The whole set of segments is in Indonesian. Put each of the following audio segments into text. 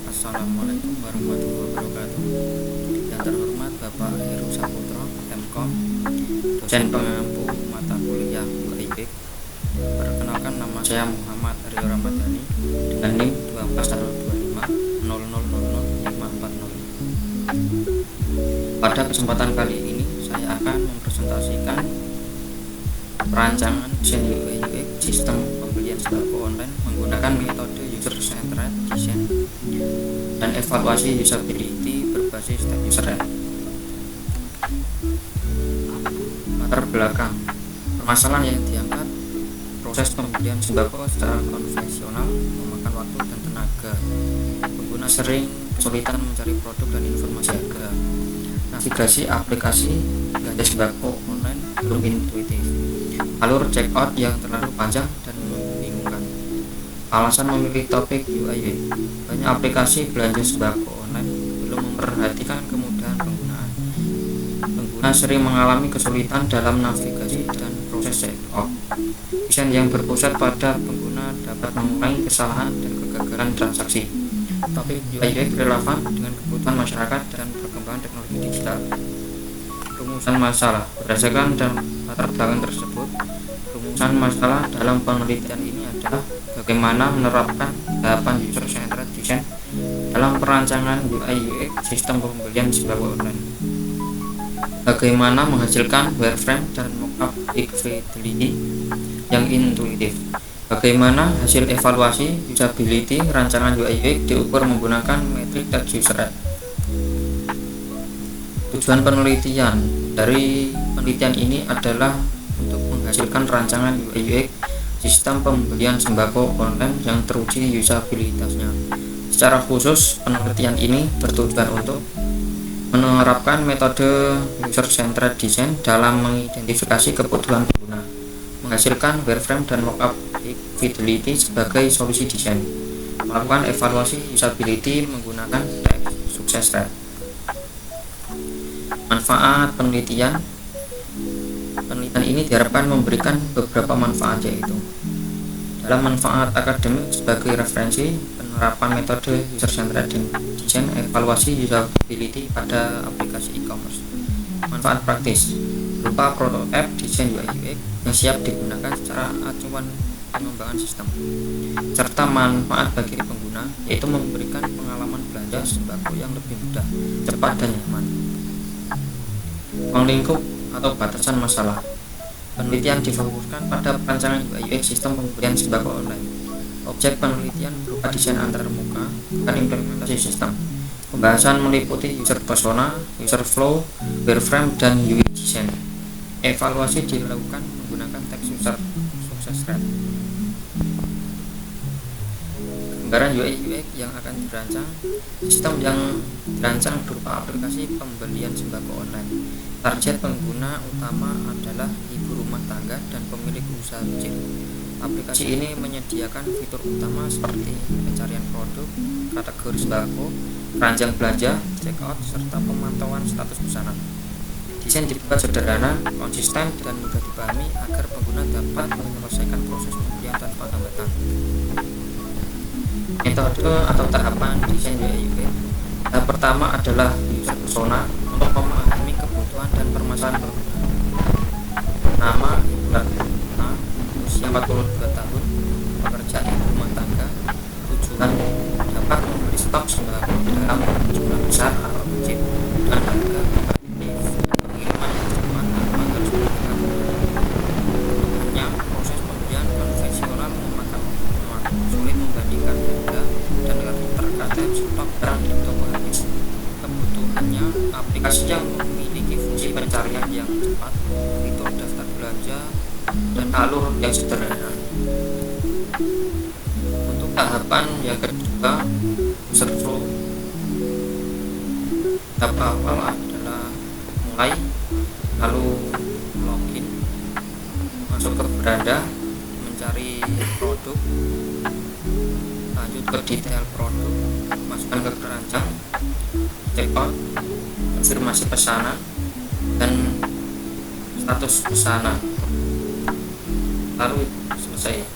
Assalamualaikum warahmatullahi wabarakatuh. Yang terhormat Bapak Heru Saputra, Mkom, dosen pengampu mata kuliah UI UX. Perkenalkan, nama saya Muhammad Aryo Ramadhani dengan NIM 1225000540. Pada kesempatan kali ini saya akan mempresentasikan perancangan desain UI UX sistem pembelian sembako online menggunakan metode user centered design dan evaluasi usability berbasis step user. Latar belakang permasalahan yang diangkat: proses pembelian sembako secara konvensional memakan waktu dan tenaga. Pengguna sering kesulitan mencari produk dan informasi harga. Navigasi aplikasi belanja sembako online belum intuitif. Alur checkout yang terlalu panjang dan membingungkan. Alasan memilih topik UI UX: banyak aplikasi belanja sembako online belum memperhatikan kemudahan penggunaan. Pengguna sering mengalami kesulitan dalam navigasi dan proses checkout. Desain yang berpusat pada pengguna dapat mengurangi kesalahan dan kegagalan transaksi. Topik UI UX relevan dengan kebutuhan masyarakat dan perkembangan teknologi digital. Rumusan masalah berdasarkan latar belakang tersebut. Rumusan masalah dalam penelitian ini adalah bagaimana menerapkan tahapan user centered design dalam perancangan UI UX sistem pembelian sembako online. Bagaimana menghasilkan wireframe dan mockup fidelity yang intuitif. Bagaimana hasil evaluasi usability rancangan UI UX diukur menggunakan metrik text user. Tujuan penelitian dari penelitian ini adalah untuk menghasilkan rancangan UI UX sistem pembelian sembako online yang teruji usabilitasnya. Secara khusus, penelitian ini bertujuan untuk menerapkan metode user centered design dalam mengidentifikasi kebutuhan pengguna, menghasilkan wireframe dan mockup fidelity sebagai solusi desain, melakukan evaluasi usability menggunakan text success rate. Manfaat penelitian ini diharapkan memberikan beberapa manfaat, yaitu dalam manfaat akademik sebagai referensi penerapan metode user centered design, evaluasi usability pada aplikasi e-commerce. Manfaat praktis berupa prototipe desain UI UX yang siap digunakan secara acuan pengembangan sistem, serta manfaat bagi pengguna, yaitu memberikan pengalaman belanja sembako yang lebih mudah, cepat, dan nyaman. Penglingkup atau batasan masalah. Penelitian difokuskan pada perancangan UI UX sistem pembelian sembako online. Objek penelitian berupa desain antarmuka dan implementasi sistem. Pembahasan meliputi user persona, user flow, wireframe, dan UI design. Evaluasi dilakukan menggunakan text user success rate. Gambaran UI UX yang akan dirancang. Sistem yang dirancang berupa aplikasi pembelian sembako online. Target pengguna utama adalah ibu rumah tangga dan pemilik usaha kecil. Aplikasi ini menyediakan fitur utama seperti pencarian produk, kategori sembako, keranjang belanja, checkout, serta pemantauan status pesanan. Desain dibuat sederhana, konsisten, dan mudah dipahami agar pengguna dapat menyelesaikan proses pembelian tanpa hambatan. Metode atau tahapan desain UI UX. Tahap pertama adalah user persona untuk memahami kebutuhan dan permasalahan pengguna. Nama: bulan A, usia 42 tahun, pekerja ibu rumah tangga. Tujuan: dapat membeli stok sembako dalam jumlah besar atau kecil dan harga kompetitif dan pengiriman yang cepat tanpa harus menggunakan. Kebutuhannya: proses pembelian konvensional memakan waktu, sulit membandingkan harga, dan terkadang stok barang di toko habis. Kebutuhannya: aplikasi yang memiliki fungsi pencarian yang cepat, fitur daftar belanja, dan alur yang sederhana. Untuk tahapan yang kedua, user flow. Tahap awal adalah mulai, lalu login, masuk ke beranda, mencari produk, lanjut ke detail produk, masukkan ke keranjang, checkout, konfirmasi pesanan, dan status pesanan, lalu selesai.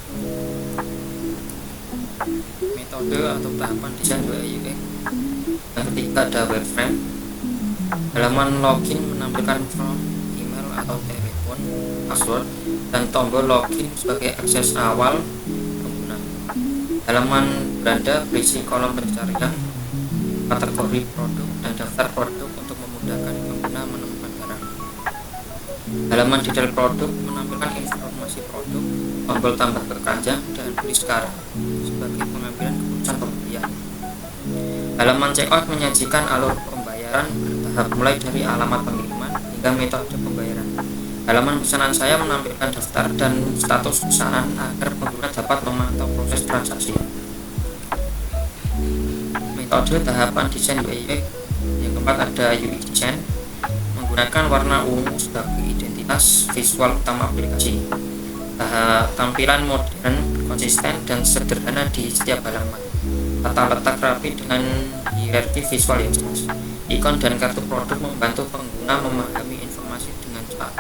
Metode atau tahapan desain UI UX. Yang ketiga ada wireframe. Halaman login menampilkan front, email atau telepon, password, dan tombol login sebagai akses awal pengguna. Halaman beranda berisi kolom pencarian, kategori produk, dan daftar produk untuk memudahkan pengguna menemukan barang. Halaman detail produk menampilkan informasi produk, tombol tambah ke keranjang, dan tulis sekarang sebagai pengambilan keputusan pembelian. Halaman checkout menyajikan alur pembayaran bertahap mulai dari alamat pengiriman hingga metode pembayaran. Halaman pesanan saya menampilkan daftar dan status pesanan agar pengguna dapat memantau proses transaksi. Metode tahapan desain UI UX. Yang keempat ada UI design, menggunakan warna ungu sebagai identitas visual utama aplikasi. Tampilan modern, konsisten, dan sederhana di setiap halaman. Tata letak rapi dengan hierarki visual yang jelas. Ikon dan kartu produk membantu pengguna memahami informasi dengan cepat.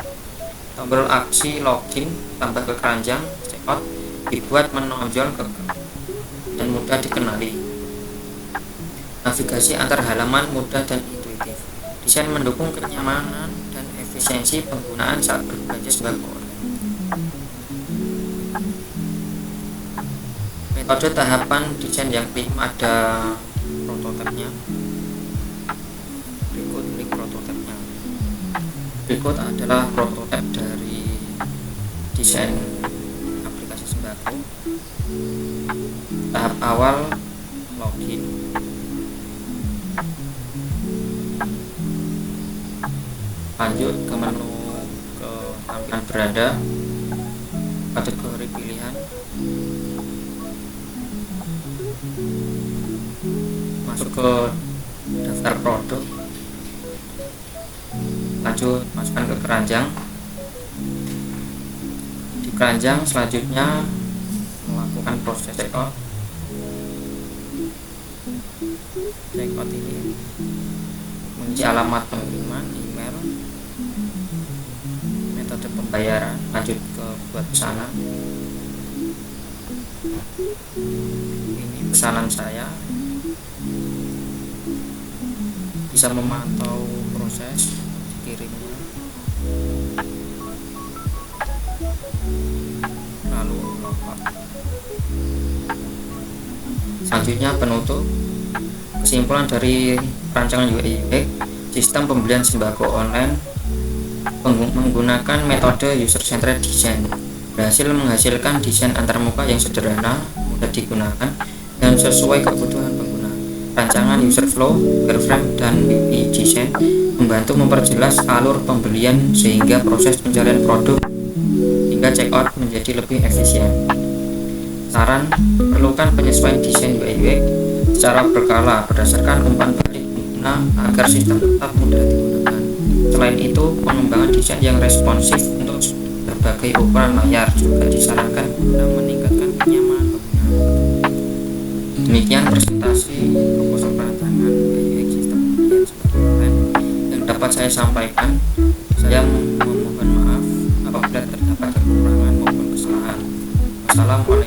Tombol aksi login tambah ke keranjang checkout dibuat menonjol dan mudah dikenali. Navigasi antar halaman mudah dan intuitif. Desain mendukung kenyamanan dan efisiensi penggunaan saat berbelanja sembako online. Metode tahapan desain yang kelima ada prototipenya. Berikut link prototipenya. Berikut adalah prototip dari desain aplikasi sembako. Tahap awal login. Lanjut ke menu ke tampilan beranda, kategori pilihan, masuk ke daftar produk, lanjut masukkan ke keranjang. Di keranjang selanjutnya melakukan proses checkout. Checkout ini mengisi alamat pengiriman, email, metode pembayaran, lanjut ke buat pesanan. Ini pesanan saya. Bisa memantau proses kirimnya, lalu logout. Selanjutnya penutup. Kesimpulan dari rancangan UI UX, sistem pembelian sembako online menggunakan metode user-centered design berhasil menghasilkan desain antarmuka yang sederhana, mudah digunakan, dan sesuai kebutuhan pengguna. Rancangan user flow, wireframe, dan UI design membantu memperjelas alur pembelian sehingga proses pencarian produk hingga checkout menjadi lebih efisien. Saran, perlukan penyesuaian desain UI UX secara berkala berdasarkan umpan balik pengguna agar sistem tetap mudah digunakan. Selain itu, pengembangan desain yang responsif untuk berbagai ukuran layar juga disarankan guna meningkatkan kenyamanan pengguna. Demikian presentasi proposal perancangan UI UX sistem pembelian sembako online yang dapat saya sampaikan. Saya memohon maaf apabila terdapat kekurangan maupun kesalahan. Wassalamualaikum.